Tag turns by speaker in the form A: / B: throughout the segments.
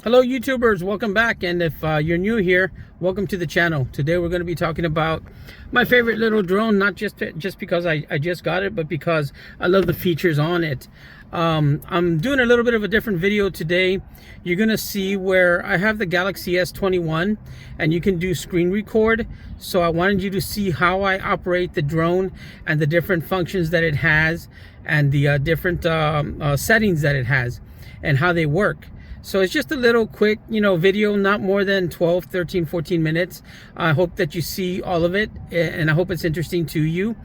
A: Hello YouTubers, welcome back, and if you're new here, welcome to the channel. Today we're going to be talking about my favorite little drone, not just because I just got it, but because I love the features on it. I'm doing a little bit of a different video today. You're going to see where I have the Galaxy S21 and you can do screen record. So I wanted you to see how I operate the drone and the different functions that it has and the different settings that it has and how they work. So it's just a little quick, video, not more than 12, 13, 14 minutes. I hope that you see all of it, and I hope it's interesting to you,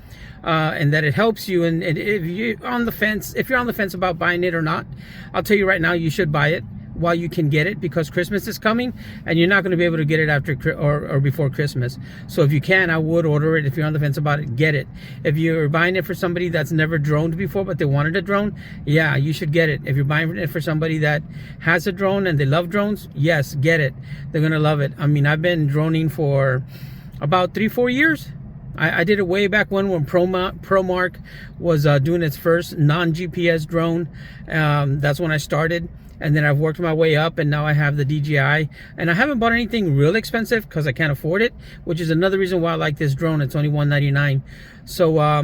A: and that it helps you. And if you're on the fence about buying it or not, I'll tell you right now, you should buy it while you can get it, because Christmas is coming and you're not going to be able to get it after or before Christmas. So if you can, I would order it. If you're on the fence about it, get it. If you're buying it for somebody that's never droned before but they wanted a drone, yeah, you should get it. If you're buying it for somebody that has a drone and they love drones, yes, get it. They're gonna love it. I mean, I've been droning for about 3-4 years. I did it way back when ProMark was doing its first non-GPS drone. That's when I started. And then I've worked my way up, and now I have the DJI, and I haven't bought anything real expensive because I can't afford it, which is another reason why I like this drone. It's only $199. So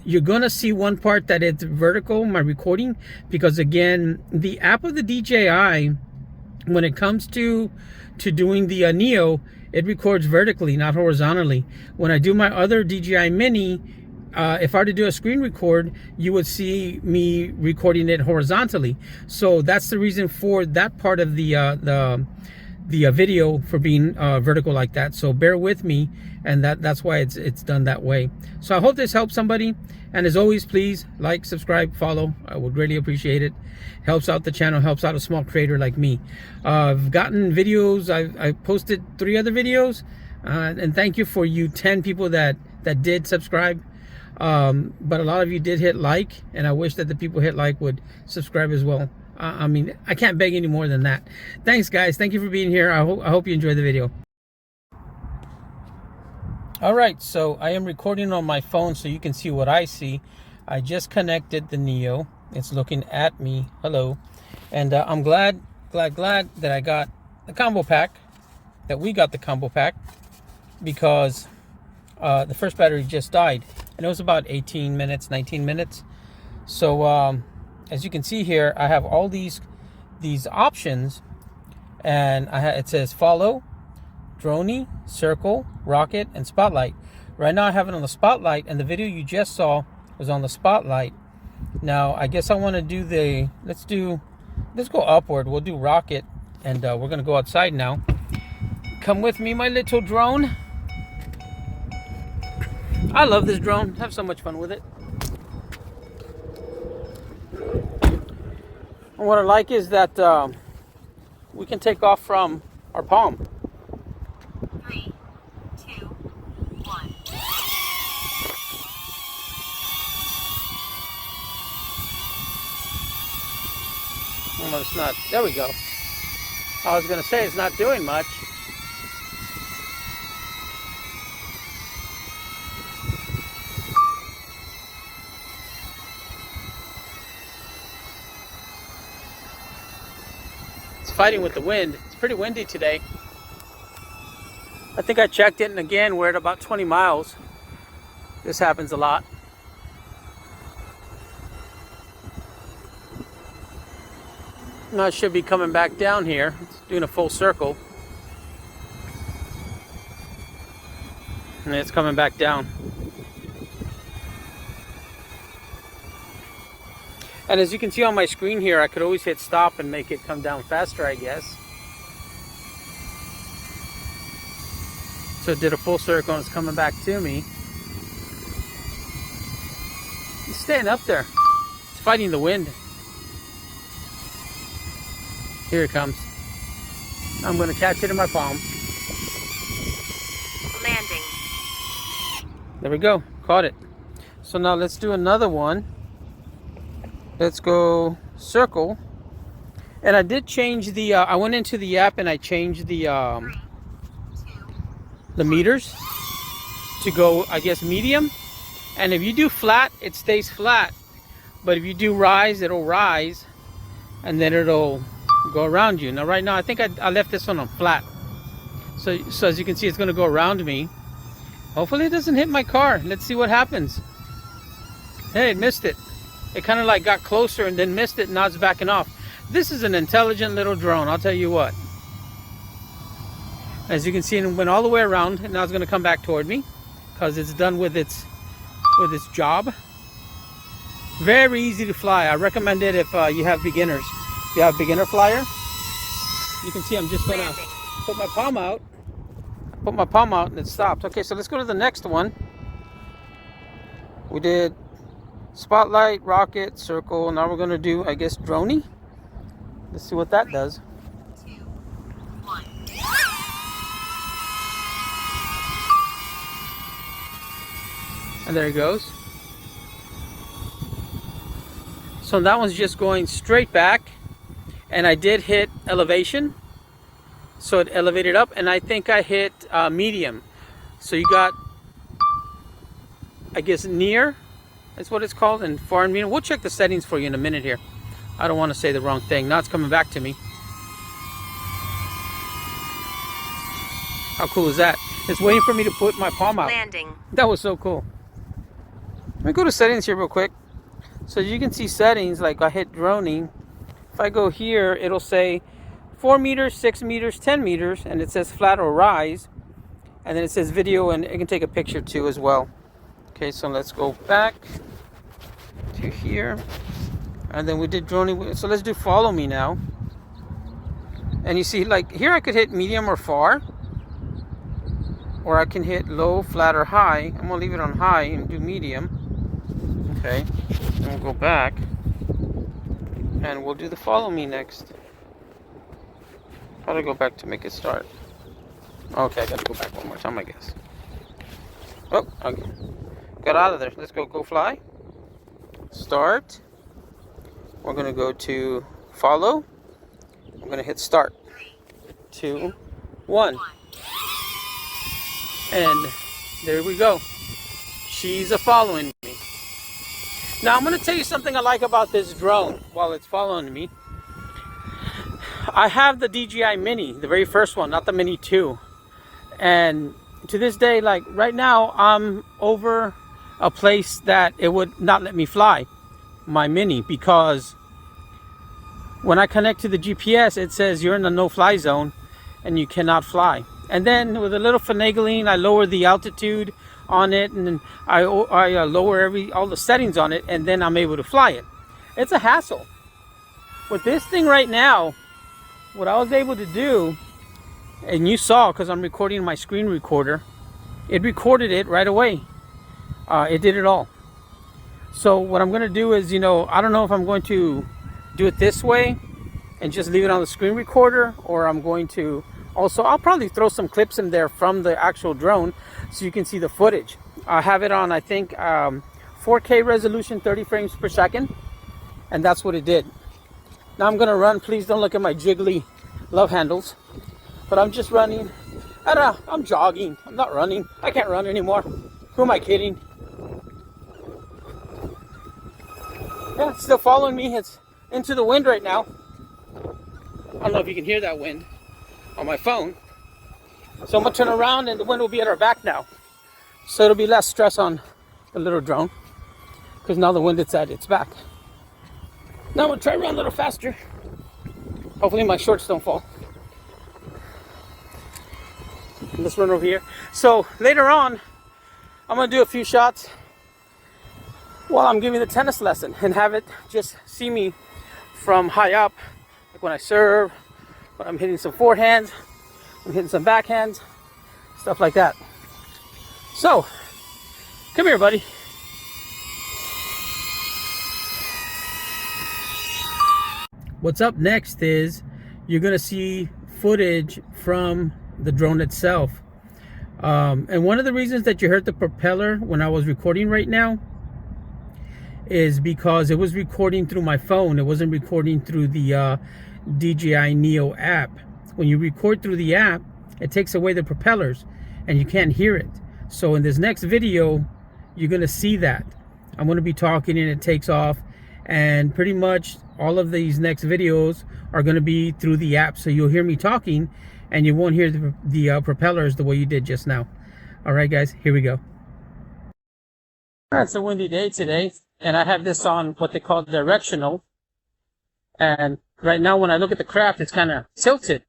A: you're gonna see one part that it's vertical, my recording, because again, the app of the DJI, when it comes to doing the Neo, it records vertically, not horizontally. When I do my other DJI Mini, if I were to do a screen record, you would see me recording it horizontally. So that's the reason for that part of the video for being vertical like that. So bear with me, and that's why it's done that way. So I hope this helps somebody. And as always, please like, subscribe, follow. I would really appreciate it. Helps out the channel, helps out a small creator like me. I've gotten videos. I posted 3 other videos, and thank you for you 10 people that did subscribe. But a lot of you did hit like, and I wish that the people hit like would subscribe as well. I mean, I can't beg any more than that. Thanks guys, thank you for being here. I hope you enjoyed the video. All right, so I am recording on my phone so you can see what I see. I just connected the Neo. It's looking at me. Hello. And I'm glad that I got the combo pack, that we got the combo pack, because the first battery just died, and it was about 18 minutes, 19 minutes. So as you can see here, I have all these options, and it says follow, droney, circle, rocket, and spotlight. Right now I have it on the spotlight, and the video you just saw was on the spotlight. Now I guess I want to do let's go upward. We'll do rocket, and we're gonna go outside now. Come with me, my little drone. I love this drone. Have so much fun with it. And what I like is that we can take off from our palm.
B: 3, 2, 1.
A: Almost not. There we go. I was gonna say it's not doing much. Fighting with the wind. It's pretty windy today. I think I checked it, and again we're at about 20 miles. This happens a lot. Now it should be coming back down here. It's doing a full circle, and it's coming back down. And as you can see on my screen here, I could always hit stop and make it come down faster, I guess. So it did a full circle, and it's coming back to me. It's staying up there. It's fighting the wind. Here it comes. I'm going to catch it in my palm.
B: Landing.
A: There we go. Caught it. So now let's do another one. Let's go circle. And I did change the I went into the app and I changed the meters to go, I guess, medium. And if you do flat, it stays flat. But if you do rise, it'll rise, and then it'll go around you. Now right now I think I left this one on flat, so as you can see, it's going to go around me. Hopefully it doesn't hit my car. Let's see what happens. Hey, it missed it. It kind of like got closer and then missed it, and now it's backing off. This is an intelligent little drone, I'll tell you what. As you can see, it went all the way around, and now it's going to come back toward me because it's done with its job. Very easy to fly. I recommend it if you have beginners. If you have beginner flyer, you can see I'm just going to put my palm out. Put my palm out and it stopped. Okay, so let's go to the next one. We did spotlight, rocket, circle. Now we're going to do, I guess, droney. Let's see what that does.
B: 2, 1.
A: And there it goes. So that one's just going straight back, and I did hit elevation, so it elevated up, and I think I hit medium. So you got, I guess, near is what it's called, and far and medium. We'll check the settings for you in a minute here. I don't want to say the wrong thing. Now it's coming back to me. How cool is that? It's waiting for me to put my palm out.
B: Landing.
A: That was so cool. Let me go to settings here real quick. So you can see settings, like I hit droning. If I go here, it'll say 4 meters, 6 meters, 10 meters, and it says flat or rise. And then it says video, and it can take a picture too as well. Okay, so let's go back to here. And then we did droning. So let's do follow me now. And you see, like here I could hit medium or far. Or I can hit low, flat, or high. I'm gonna leave it on high and do medium. Okay, and we'll go back and we'll do the follow me next. How do I go back to make it start? Okay, I gotta go back one more time, I guess. Oh, okay. Got out of there. Let's go fly. Start. We're gonna go to follow. I'm gonna hit start. 2, 1. And there we go. She's following me. Now I'm going to tell you something I like about this drone while it's following me. I have the DJI Mini, the very first one, not the Mini 2. And to this day, like right now, I'm over a place that it would not let me fly my Mini, because when I connect to the GPS, it says you're in a no-fly zone and you cannot fly. And then with a little finagling, I lower the altitude on it, and then I lower all the settings on it, and then I'm able to fly it. It's a hassle. With this thing right now, what I was able to do, and you saw because I'm recording my screen recorder, it recorded it right away. It did it all. So what I'm going to do is, I don't know if I'm going to do it this way and just leave it on the screen recorder, or I'm going to also, I'll probably throw some clips in there from the actual drone so you can see the footage. I have it on, I think, 4K resolution, 30 frames per second. And that's what it did. Now I'm going to run. Please don't look at my jiggly love handles. But I'm just running. I'm jogging. I'm not running. I can't run anymore. Who am I kidding? Yeah, it's still following me. It's into the wind right now. I don't know if you can hear that wind on my phone. So I'm gonna turn around and the wind will be at our back now. So it'll be less stress on the little drone, because now the wind is at its back. Now I'm gonna try to run a little faster. Hopefully my shorts don't fall. Let's run over here. So later on, I'm gonna do a few shots while I'm giving the tennis lesson and have it just see me from high up, like when I serve, when I'm hitting some forehands, I'm hitting some backhands, stuff like that. So, come here, buddy. What's up next is you're gonna see footage from the drone itself. And one of the reasons that you heard the propeller when I was recording right now is because it was recording through my phone. It wasn't recording through the DJI Neo app. When you record through the app, it takes away the propellers and you can't hear it. So in this next video, you're gonna see that. I'm gonna be talking and it takes off and pretty much all of these next videos are going to be through the app, so you'll hear me talking and you won't hear the propellers the way you did just now. All right, guys, here we go. It's a windy day today, and I have this on what they call directional. And right now, when I look at the craft, it's kind of tilted,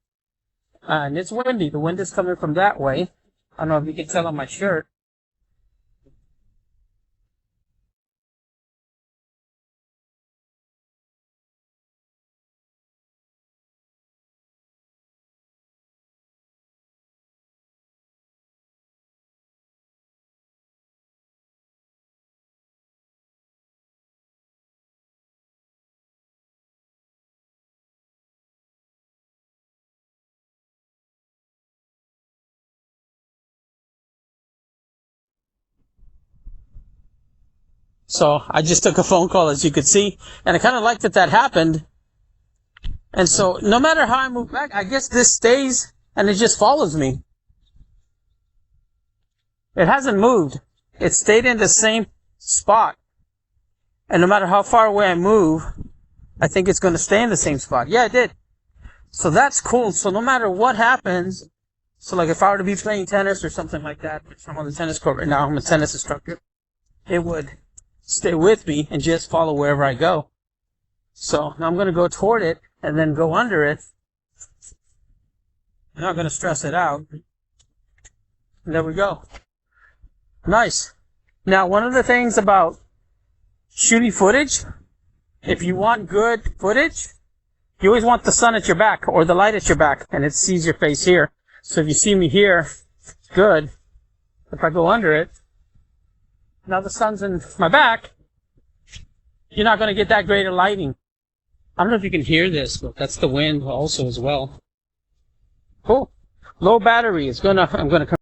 A: and it's windy. The wind is coming from that way. I don't know if you can tell on my shirt. So I just took a phone call, as you could see, and I kind of like that happened. And so no matter how I move back, I guess this stays and it just follows me. It hasn't moved. It stayed in the same spot. And no matter how far away I move, I think it's going to stay in the same spot. Yeah, it did. So that's cool. So no matter what happens, so like if I were to be playing tennis or something like that, which I'm on the tennis court right now, I'm a tennis instructor, it would stay with me and just follow wherever I go. So now I'm going to go toward it and then go under it. I'm not going to stress it out. And there we go. Nice. Now, one of the things about shooting footage, if you want good footage, you always want the sun at your back or the light at your back, and it sees your face here. So if you see me here, it's good. If I go under it, now the sun's in my back, you're not going to get that great of lighting. I don't know if you can hear this, but that's the wind also as well. Cool. Low battery is I'm going to